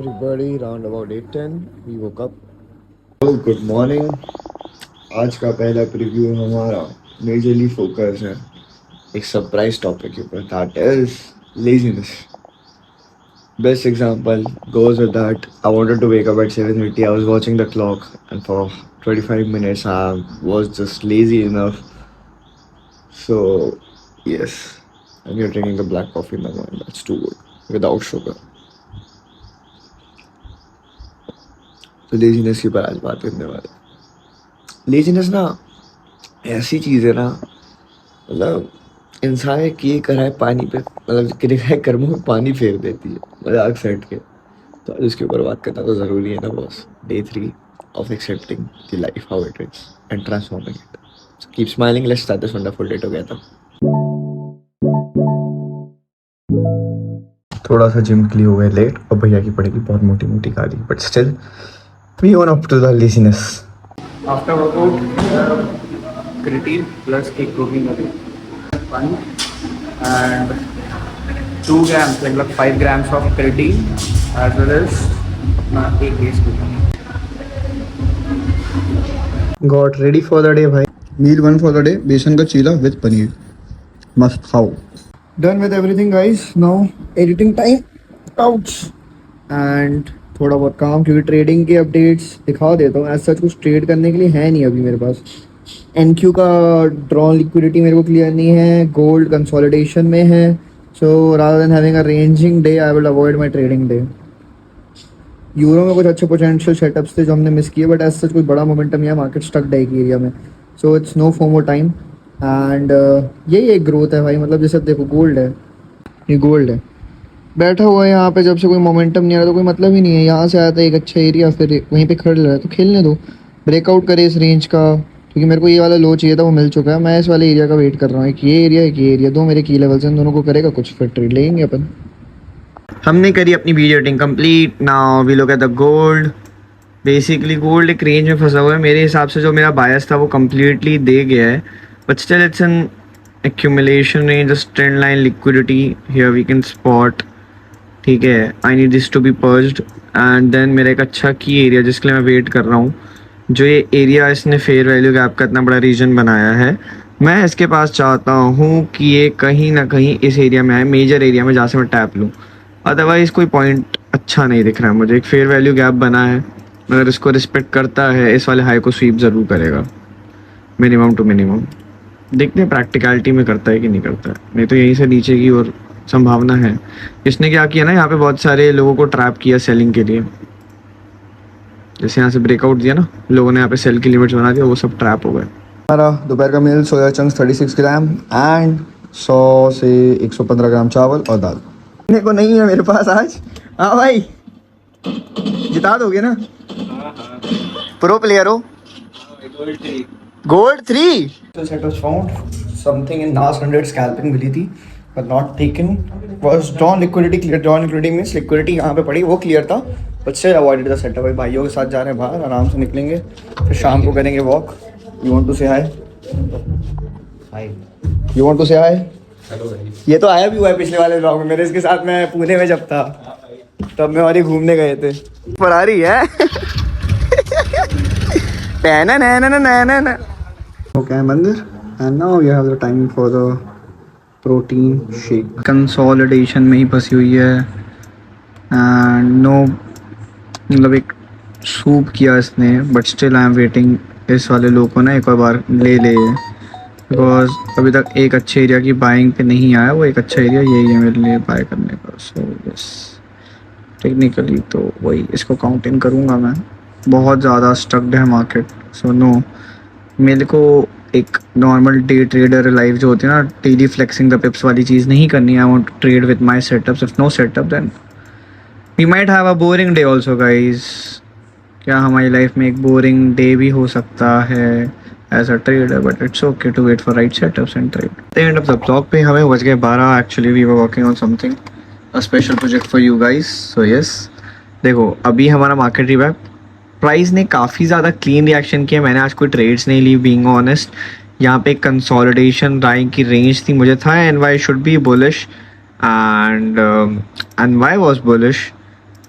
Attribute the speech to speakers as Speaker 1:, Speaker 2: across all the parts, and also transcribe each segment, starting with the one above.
Speaker 1: everybody, round about 8:10 we woke up. Oh, good morning. आज का पहला प्रीव्यू हमारा मेजरली फोकस है एक सरप्राइज टॉपिक के ऊपर, that is laziness. Best example goes with that. I wanted to wake up at 7:30. I was watching the clock, and for 25 minutes I was just lazy enough. So yes, and you're drinking the black coffee in the morning. That's too good without sugar. तो laziness के ऊपर आज बात करने वाले. Laziness ना ऐसी चीज़ है ना, मतलब इंसान किए कराए पानी पे, मतलब किए कर्मों में पानी फेर देती है मजाक सेट के. तो आज उसके ऊपर बात करना तो ज़रूरी है ना boss. Day 3 of accepting the life how it is and transforming it. So keep smiling. Let's start this wonderful day together. थोड़ा सा जिम के लिए हो गए लेट और भैया की पड़ेगी बहुत मोटी मोटी गाड़ी, but still we own up to the laziness.
Speaker 2: After workout, creatine plus एक protein पानी and 2 grams like 5 grams of creatine as well as एक base protein.
Speaker 1: Got ready for the day भाई.
Speaker 3: Meal 1 for the day, बेसन का चीला with paneer. Must खाओ.
Speaker 1: Done with everything guys. Now editing time. Ouch. And थोड़ा बहुत काम, क्योंकि trading के अपडेट्स दिखा देता हूँ. ऐसा कुछ ट्रेड करने के लिए है नहीं अभी मेरे पास. एनक्यू का ड्रॉन लिक्विडिटी मेरे को क्लियर नहीं है. गोल्ड कंसोलिडेशन में है. सो rather then having a ranging day I will avoid my trading day. Euro में कुछ अच्छे पोटेंशियल सेटअप्स थे जो हमने मिस किए, बट ऐसा कोई बड़ा मोमेंटम या मार्केट स्टक है एक एरिया में. So it's no FOMO time. And यही एक ग्रोथ है भाई. मतलब जैसे देखो गोल्ड है, ये गोल्ड है, बैठा हुआ है यहाँ पे. जब से कोई मोमेंटम नहीं आ रहा तो कोई मतलब ही नहीं है. यहाँ से आया था एक अच्छा एरिया, फिर वहीं पे खड़ रहा है तो खेलने दो. ब्रेकआउट करे इस रेंज का, क्योंकि मेरे को ये वाला लो चाहिए था, वो मिल चुका है. मैं इस वाले एरिया का वेट कर रहा हूँ. एक ये एरिया, एक ये एरिया, दो मेरे की लेवल्स हैं. दोनों को करेगा कुछ, फिर ट्रेड लेंगे अपन. हमने करी अपनी video editing complete. Now we look at the gold. Basically gold एक रेंज में फंसा हुआ है. मेरे हिसाब से जो मेरा बायस था वो कम्प्लीटली दे गया है, but still it's an accumulation range, just trend line liquidity here we can spot. ठीक है, I need this to be purged. And then मेरा एक अच्छा की एरिया जिसके लिए मैं वेट कर रहा हूँ, जो ये एरिया इसने फेयर वैल्यू गैप का इतना बड़ा रीजन बनाया है, मैं इसके पास चाहता हूँ कि ये कहीं ना कहीं इस एरिया में आए, मेजर एरिया में, जहाँ से मैं टैप लूँ. अदरवाइज़ कोई पॉइंट अच्छा नहीं दिख रहा है मुझे. एक फेयर वैल्यू गैप बना है, अगर इसको रिस्पेक्ट करता है इस वाले हाई को स्वीप ज़रूर करेगा मिनिमम टू मिनिमम. देखते हैं प्रैक्टिकलिटी में करता है कि नहीं करता है. नहीं तो यहीं से नीचे की और संभावना है. इसने क्या किया ना, यहाँ पे बहुत सारे लोगों को ट्रैप किया सेलिंग के लिए. जैसे यहाँ से ब्रेकआउट दिया ना, लोगों ने यहाँ पे सेल की लिमिट्स बना दिया, वो सब ट्रैप हो गए.
Speaker 3: हमारा दोपहर का मील सोया चंक्स 36 ग्राम एंड 100 से 115 ग्राम चावल और दाल.
Speaker 1: मेरे को नहीं है मेरे पास आज. हाँ भाई, जिता दोगे ना. प्रो प्लेयर हो. Gold 3 set was found. Something in नास 100 स्कैल्पिंग मिली थी but not taken. was drawn liquidity clear. drawn liquidity means liquidity यहाँ पे पड़ी, वो क्लियर था, but still avoided the setup. भाई भाइयों के साथ जा रहे हैं बाहर, आराम से निकलेंगे, फिर शाम को करेंगे walk. you want to say hi? hi. you want to say hi? Hello भाई. ये तो आया भी हुआ है पिछले वाले ब्लॉग में मेरे. इसके साथ मैं पुणे में जब था तब मैं और ही घूमने गए थे. फरारी है.
Speaker 3: Okay, मंदिर. And now you have the time for the protein shake.
Speaker 2: Consolidation में ही फंसी हुई है. एंड नो, मतलब एक सूप किया इसने, but still I am waiting इस वाले लोग को ना एक और बार ले बिकॉज अभी तक एक अच्छे एरिया की बाइंग पे नहीं आया. वो एक अच्छा एरिया यही है मेरे लिए बाय करने का. सो यस, टेक्निकली तो वही इसको काउंट इन करूँगा मैं. बहुत ज़्यादा स्टक्ड है मार्केट. सो नो, मेरे को एक नॉर्मल डे ट्रेडर लाइफ जो होती है ना, डेली फ्लेक्सिंग द पिप्स वाली चीज़ नहीं करनी है. I want to trade with my setups. If no setup then we might have a boring day also guys. क्या हमारी लाइफ में एक बोरिंग डे भी हो सकता है as a trader, but it's okay to wait for right setups and trade. The end of the blog पे हमें बज गए 12. Actually we were working on something, a special project for you guys. So yes, देखो अभी हमारा market रिवैप, price ने काफ़ी ज़्यादा क्लीन रिएक्शन किया. मैंने आज कोई ट्रेड्स नहीं ली, बीइंग ऑनेस्ट. यहाँ पे कंसोलिडेशन राइंग की रेंज थी, मुझे था and why should be bullish. And why was bullish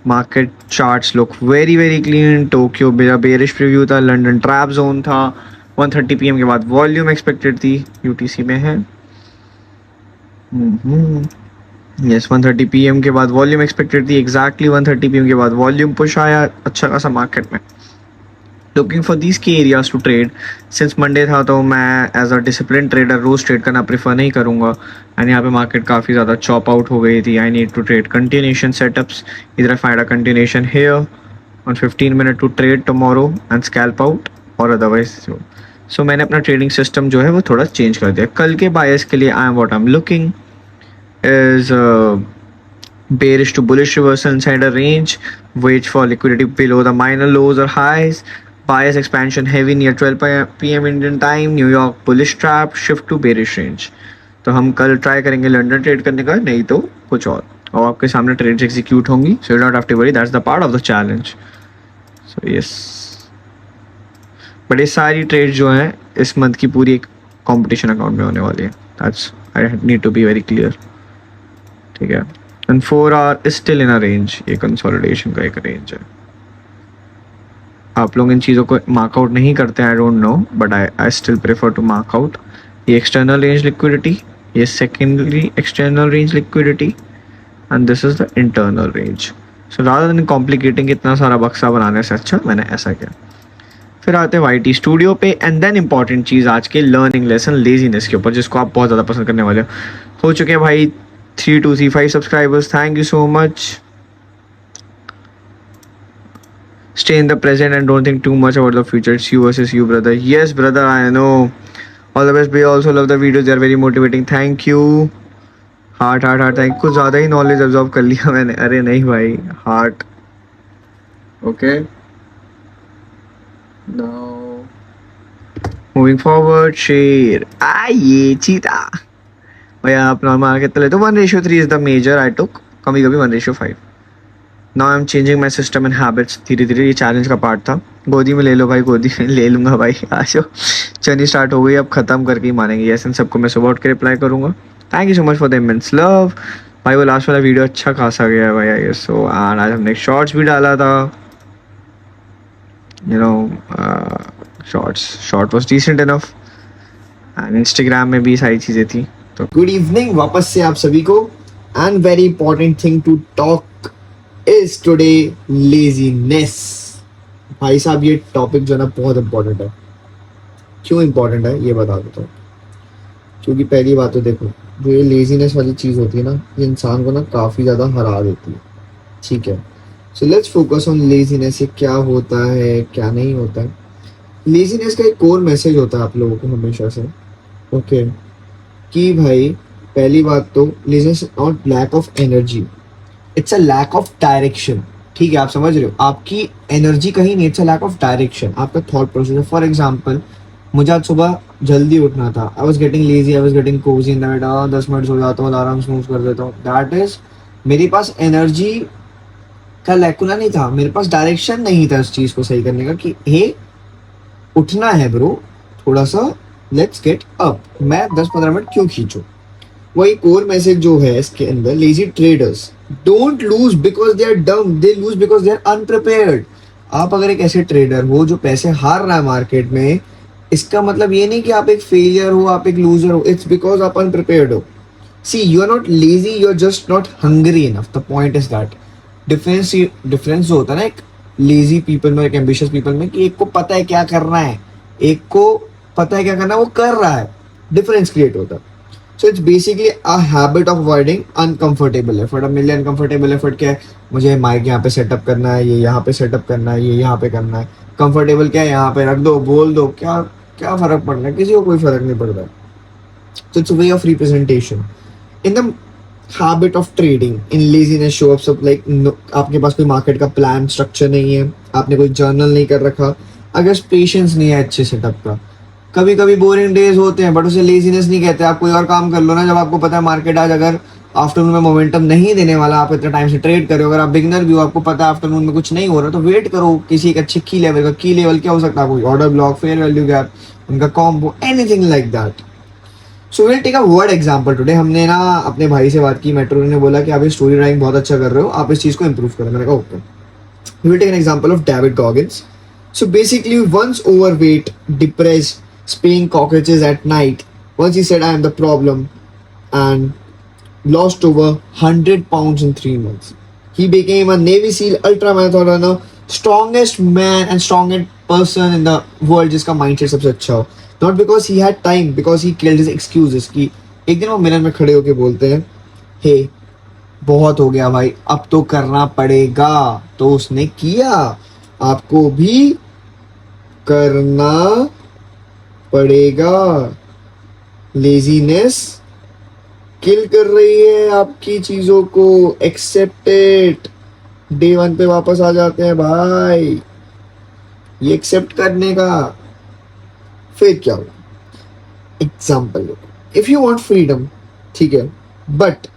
Speaker 2: market charts look very very clean. Tokyo मेरा बेरिश प्रीव्यू था, लंदन ट्रैप जोन था. 1:30 PM के बाद वॉल्यूम एक्सपेक्टेड थी. यूटीसी में है. यस 1:30 PM के बाद वॉल्यूम एक्सपेक्टेड थी. एग्जैक्टली 1:30 PM के बाद वॉल्यूम पुश आया अच्छा खासा मार्केट में. Looking for these key areas to trade. Since Monday था तो मैं एज अ डिसिप्लिन ट्रेडर रोज ट्रेड करना प्रेफर नहीं करूँगा. एंड यहाँ पे मार्केट काफ़ी ज़्यादा चॉप आउट हो गई थी. I need to trade continuation setups. इधर I find a continuation here on 15 minute to trade tomorrow and scalp out और अदरवाइज. सो मैंने अपना ट्रेडिंग सिस्टम जो है वो थोड़ा चेंज कर दिया. कल के बायर्स के लिए I am what I am looking is bearish to bullish reversal inside a range. Wait for liquidity below the minor lows or highs. Bias expansion heavy near 12 PM Indian time. New York bullish trap. Shift to bearish range. तो हम कल try करेंगे London trade करने का, नहीं तो कुछ और आपके सामने ट्रेड्स एग्जीक्यूट होंगी. So you don't have to worry, that's the part of the challenge. So yes, but ये सारी ट्रेड जो हैं इस मंथ की पूरी एक कंपटीशन अकाउंट में होने वाली है. That's I need to be very clear. ठीक है. And 4 hour is still in a range. ये कंसोलिडेशन का एक रेंज है. आप लोग इन चीज़ों को मार्कआउट नहीं करते हैं, I don't know, but I still prefer to mark out. ये एक्सटर्नल रेंज लिक्विडिटी, ये secondary external range liquidity and this is the internal range. So rather than complicating इतना सारा बक्सा बनाने से अच्छा मैंने ऐसा किया. फिर आते हैं YT स्टूडियो पे. एंड देन इंपॉर्टेंट चीज़ आज के लर्निंग लेसन लेजीनेस के ऊपर, जिसको आप बहुत ज़्यादा पसंद करने वाले हो चुके हैं भाई. 3235 subscribers, thank you so much. Stay in the present and don't think too much about the future. It's you versus you, brother. Yes brother, I know. All the best. We also love the videos, they are very motivating. Thank you. Heart thank you. कुछ ज़्यादा ही knowledge absorb कर लिया मैंने. अरे नहीं भाई, heart. Okay. Now moving forward, share. ये चीता भैया आप नॉर्मल मार्केट ले तो 1:3 इज द मेजर आई टुक. कभी कभी 1:5. Now I am changing my system and habits. धीरे धीरे ये चैलेंज का पार्ट था. गोदी में ले लो भाई, गोदी में ले लूँगा भाई. आशो चनी स्टार्ट हो गई, अब ख़त्म करके ही मानेंगे. यस, इन सबको मैं सुबह उठ के रिप्लाई करूँगा. Thank you so much for the immense love भाई. वो लास्ट वाला वीडियो अच्छा खासा गया है भैया. ये सो एंड आज हमने शॉर्ट्स भी डाला था. You know short was decent enough. And Instagram में भी सारी चीज़ें थी. तो
Speaker 1: गुड इवनिंग वापस से आप सभी को. And very important thing to talk is today laziness. भाई साहब ये टॉपिक जो है ना बहुत इंपॉर्टेंट है. क्यों इंपॉर्टेंट है ये बता देता हूँ. क्योंकि पहली बात तो देखो, जो ये लेजीनेस वाली चीज़ होती है ना, ये इंसान को ना काफ़ी ज़्यादा हरा देती है. ठीक है. So let's focus on laziness. ये क्या होता है क्या नहीं होता है. लेजीनेस का एक कोर मैसेज होता है आप लोगों को हमेशा से. ओके कि भाई पहली बात तो laziness not lack of energy, it's a lack of direction. ठीक है, आप समझ रहे हो. आपकी एनर्जी कहीं नहीं, it's a lack of direction. आपका थॉट प्रोसेस. फॉर एग्जांपल मुझे आज सुबह जल्दी उठना था. I was getting lazy, I was getting cosy in the bed. 10 minute सो जाता हूँ, अलार्म स्नूज कर देता हूँ. दैट इज मेरे पास एनर्जी का लैकुना नहीं था. मेरे पास डायरेक्शन नहीं था इस चीज़ को सही करने का कि हे उठना है ब्रो, थोड़ा सा लेट्स गेट अप. मैं 10-15 मिनट क्यों खींचूं. वही कोर मैसेज जो है इसके अंदर. Lazy traders don't lose because they are dumb, they lose because they are unprepared. आप अगर एक ऐसे ट्रेडर हो जो पैसे हार रहा है मार्केट में, इसका मतलब ये नहीं कि आप एक फेलियर हो, आप एक लूजर हो. इट्स बिकॉज आप अनप्रिपेयर्ड हो. See you are not lazy, you are just not hungry enough. The point is that. Difference जो होता है ना एक लेजी पीपल में, एक एम्बिशियस पीपल में, कि एक को पता है क्या करना है, एक को पता है क्या करना है, वो कर रहा है. डिफरेंस क्रिएट होता है. So it's basically a habit of avoiding uncomfortable effort. अब मेरे अनकंफर्टेबल एफर्ट क्या है, मुझे माइक यहाँ पे सेटअप करना है, ये यहाँ पे सेटअप करना है, ये यहाँ पे करना है. कंफर्टेबल क्या है, यहाँ पे रख दो, बोल दो. क्या क्या फर्क पड़ना है, किसी को कोई फर्क नहीं पड़ता. So it's a way of representation. In the habit of trading, in laziness show ups up like no, आपके पास कोई मार्केट का प्लान स्ट्रक्चर नहीं है, आपने कोई जर्नल नहीं कर रखा, अगर पेशेंस नहीं है अच्छे सेटअप का. कभी कभी बोरिंग डेज होते हैं बट उसे लेजीनेस नहीं कहते. आप कोई और काम कर लो ना. जब आपको पता है मार्केट आज अगर आफ्टरनून में मोमेंटम नहीं देने वाला, आप इतने टाइम से ट्रेड कर रहे हो, अगर आप बिगनर भी हो, आपको पता है आफ्टरनून में कुछ नहीं हो रहा, तो वेट करो किसी एक अच्छे की लेवल का. की लेवल क्या हो सकता है, कोई order block, fair value gap, उनका combo, anything like that. So will take a word example today. हमने ना अपने भाई से बात की, मेट्रो ने बोला कि आप ये स्टोरी राइटिंग बहुत अच्छा कर रहे हो, आप इस चीज को इंप्रूव करो. मैंने कहा okay. We will take an example of David Goggins. So basically, once overweight, depressed, spraying cockroaches at night, once he said, I am the problem, and lost over 100 pounds in 3 months. He became a Navy SEAL ultramarathon runner, strongest man and strongest person in the world जिसका mindset सबसे अच्छा हो. Not because he had time, because he killed his excuses. कि एक दिन वो mirror में खड़े होके बोलते हैं, hey, बहुत हो गया भाई, अब तो करना पड़ेगा. तो उसने किया. आपको भी करना पड़ेगा. लेजीनेस किल कर रही है आपकी चीजों को. Accept it. डे 1 पे वापस आ जाते हैं भाई. ये एक्सेप्ट करने का. फिर क्या होगा? Example, if you want freedom, ठीक है, बट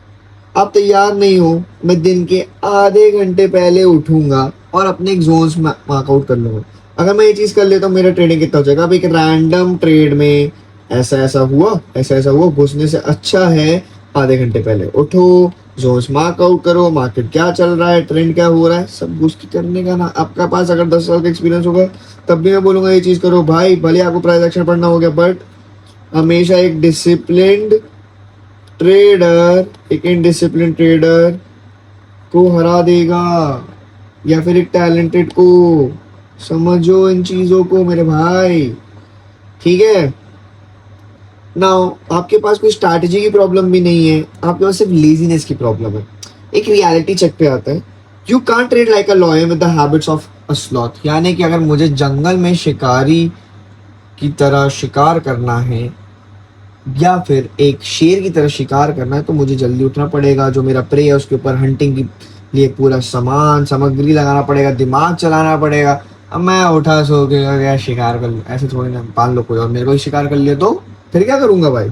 Speaker 1: आप तैयार नहीं हो, मैं दिन के आधे घंटे पहले उठूंगा और अपने एक जोन्स मार्कआउट कर लूंगा. अगर मैं ये चीज कर लेता हूँ, मेरा ट्रेडिंग कितना हो जाएगा. अब एक रैंडम ट्रेड में ऐसा ऐसा हुआ घुसने से अच्छा है आधे घंटे पहले उठो, जोन्स मार्कआउट करो, मार्केट क्या चल रहा है, ट्रेंड क्या हो रहा है, सब घुस के करने का ना. आपका पास अगर 10 साल का एक्सपीरियंस होगा तब भी मैं बोलूंगा ये चीज करो भाई. भले आपको प्राइस एक्शन पढ़ना हो गया, बट हमेशा एक डिसिप्लिन्ड ट्रेडर एक इनडिसिप्लिन ट्रेडर को हरा देगा, या फिर एक टैलेंटेड को. समझो इन चीजों को मेरे भाई, ठीक है. नाउ आपके पास कोई स्ट्रैटेजी की प्रॉब्लम भी नहीं है, आपके पास सिर्फ लेजीनेस की प्रॉब्लम है. एक रियलिटी चेक पे आता है. You can't trade like a lion with the habits of a sloth. यानी कि अगर मुझे जंगल में शिकारी की तरह शिकार करना है या फिर एक शेर की तरह शिकार करना है, तो मुझे जल्दी उठना पड़ेगा. जो मेरा प्रे है उसके ऊपर हंटिंग के लिए पूरा सामग्री लगाना पड़ेगा, दिमाग चलाना पड़ेगा. अब मैं उठा सो के गया शिकार कर, ऐसे थोड़ी ना पाल लो कोई और मेरे को ही शिकार कर लिया तो फिर क्या करूंगा भाई.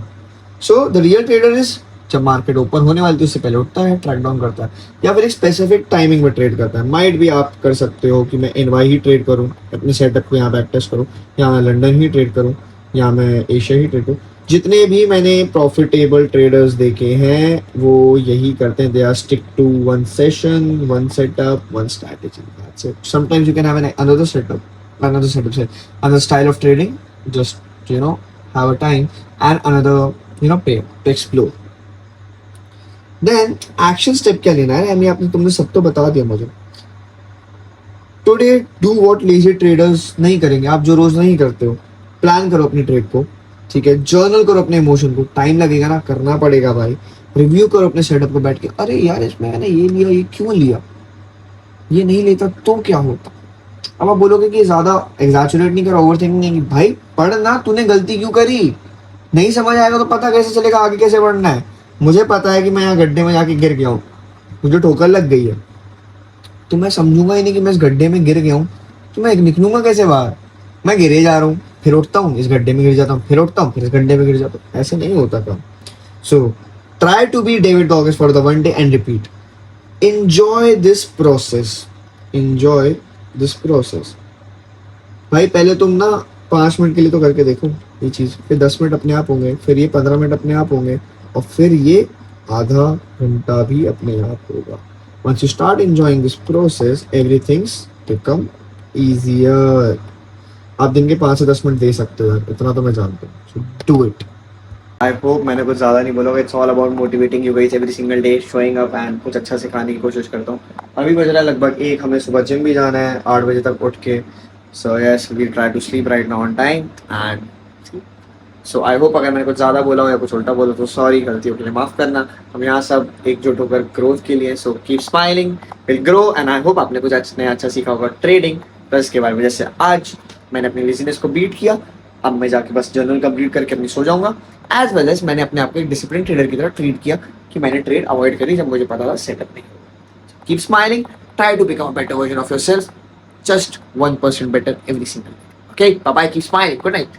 Speaker 1: So the real trader is जब मार्केट ओपन होने वाली थी उससे पहले उठता है, ट्रैक डाउन करता है, या फिर एक स्पेसिफिक टाइमिंग में ट्रेड करता है. माइट भी आप कर सकते हो कि मैं एनवाई ही ट्रेड करूं, अपने सेटअप को यहाँ बैक टेस्ट करूं, या मैं लंदन ही ट्रेड करूं, या मैं एशिया ही ट्रेड करूं. जितने भी मैंने प्रॉफिटेबल ट्रेडर्स देखे हैं वो यही करते हैं. They are stick to one session, one setup, one strategy. That's it. Sometimes you can have another setup, another style of trading. Just have a time and another pay to explore. Then action step क्या लेना है. मैं आपने तुमने सब तो बता दिया मुझे. Today do what lazy traders नहीं करेंगे. आप जो रोज नहीं करते हो, प्लान करो अपनी ट्रेड को, ठीक है. जर्नल करो अपने इमोशन को. टाइम लगेगा ना, करना पड़ेगा भाई. रिव्यू करो अपने सेटअप को बैठ के. अरे यार इसमें मैंने ये लिया, ये क्यों लिया, ये नहीं लेता तो क्या होता. अब आप बोलोगे कि ज्यादा एग्जैचुरेट नहीं करो, ओवरथिंकिंग नहीं. भाई पढ़ना, तूने गलती क्यों करी. नहीं समझ आएगा तो पता कैसे चलेगा आगे कैसे बढ़ना है. मुझे पता है कि मैं यहाँ गड्ढे में जाके गिर गया हूँ, मुझे ठोकर लग गई है, तो मैं समझूंगा ही नहीं कि मैं इस गड्ढे में गिर गया हूँ, तो मैं निकलूंगा कैसे बाहर. मैं गिरे जा रहा हूँ, फिर उठता हूँ, इस गड्ढे में गिर जाता हूँ, फिर उठता हूँ, फिर इस गड्ढे में गिर जाता हूँ. ऐसे नहीं होता काम. So try to be David Goggins for the one day and repeat. Enjoy this process. Enjoy this process भाई. पहले तुम ना 5 मिनट के लिए तो करके देखो ये चीज, फिर 10 मिनट अपने आप होंगे, फिर ये 15 मिनट अपने आप होंगे, और फिर ये आधा घंटा भी अपने आप होगा. Once you start enjoying this process, everything's become easier. आप दिन के 5 से 10 मिनट दे सकते हो, इतना तो मैं जानता हूँ. So do it. I hope मैंने कुछ ज़्यादा नहीं बोला. It's all about motivating you guys every single day, showing up and कुछ अच्छा सिखाने की कोशिश करता हूँ. अभी बज रहा है लगभग 1, हमें सुबह जिम भी जाना है 8 बजे तक उठ के. So yes, we'll try to sleep right now on time and so I hope अगर मैंने कुछ ज़्यादा बोला हो या कुछ उल्टा बोला तो सॉरी, गलतियों के लिए माफ़ करना. हम यहाँ सब एकजुट होकर ग्रोथ के लिए. So keep smiling, will grow. And I hope आपने कुछ अच्छा सीखा होगा ट्रेडिंग प्लस के बारे में. जैसे आज मैंने अपनी लेजीनेस को बीट किया, अब मैं जाके बस जर्नल कंप्लीट करके अपनी सो जाऊंगा. एज वेल एज मैंने अपने आप को एक डिसिप्लिन ट्रेडर की तरह ट्रीट किया कि मैंने ट्रेड अवॉइड करी जब मुझे पता था सेटअप नहीं होगा. Keep smiling, try to become a better version of yourself, just 1% better every single day. Okay, bye bye, keep smiling, good night.